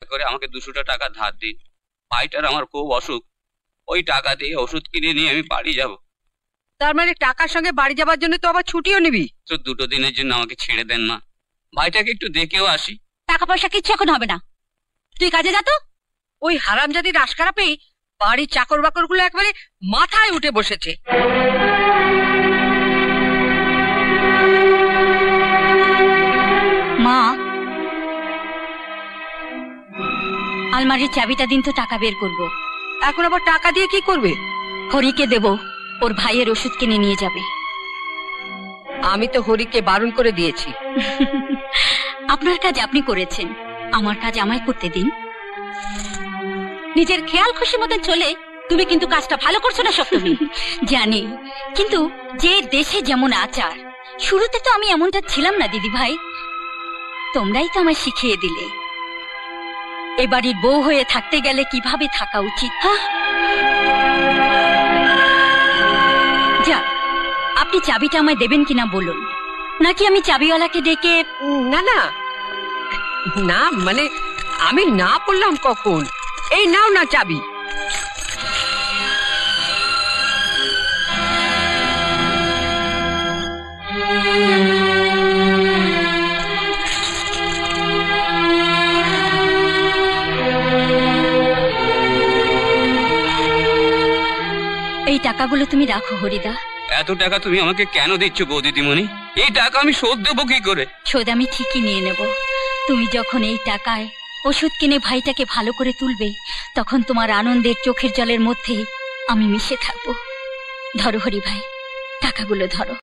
করে আমাকে 200টা টাকা ধার দিন। ভাইটার আমার খুব অসুখ, ওই টাকা দিয়ে ওষুধ কিনে নিয়ে আমি বাড়ি যাব। তার মানে টাকার সঙ্গে বাড়ি যাবার জন্য তো আবার ছুটিও নিবি? তো 2 দিনের জন্য আমাকে ছেড়ে দেন মা, ভাইটাকে একটু দেখেও আসি। টাকা পয়সা কিচ্ছু এখন হবে না, তুই কাজে যা তো। ওই হারামজাদির আশকারা পেয়ে বাড়ির চাকর বাকর গুলো একবারে মাথায় উঠে বসেছে। মা, আলমারির চাবিটা দিন তো, টাকা বের করব। এখন আবার টাকা দিয়ে কি করবে? হরিকে দেব, ওর ভাইয়ের ওষুধ কিনে নিয়ে যাবে। আমি তো হরিকে বারণ করে দিয়েছি। আপনার কাজ আপনি করেছেন, আমার কাজ আমায় করতে দিন। নিজের খেয়াল খুশি মতন চলে তুমি কিন্তু কাজটা ভালো করছো না সপ্তমী। জানি, কিন্তু যে দেশে যেমন আচার, শুরুতে তো আমি এমনটা ছিলাম না দিদি ভাই, তোমরাই তো আমায় শিখিয়ে দিলে এবাড়ির বউ হয়ে থাকতে গেলে কিভাবে থাকা উচিত। যা, আপনি চাবিটা আমায় দেবেন কিনা বলুন, নাকি আমি চাবিওয়ালাকে ডেকে? না না না, মানে আমি না বললাম কখন। এই নাও না চাবি। এই টাকাগুলো তুমি রাখো হরিদা। এত টাকা তুমি আমাকে কেন দিচ্ছ গো দিদিমণি? এই টাকা আমি শোধ দেবো কি করে? শোধ আমি ঠিকই নিয়ে নেব। তুমি যখন এই টাকায় ওষুধ কিনে ভাইটাকে ভালো করে তুলবে, তখন তোমার আনন্দের চোখের জলের মধ্যে আমি মিশে থাকবো। ধরো হরি ভাই, টাকাগুলো ধরো।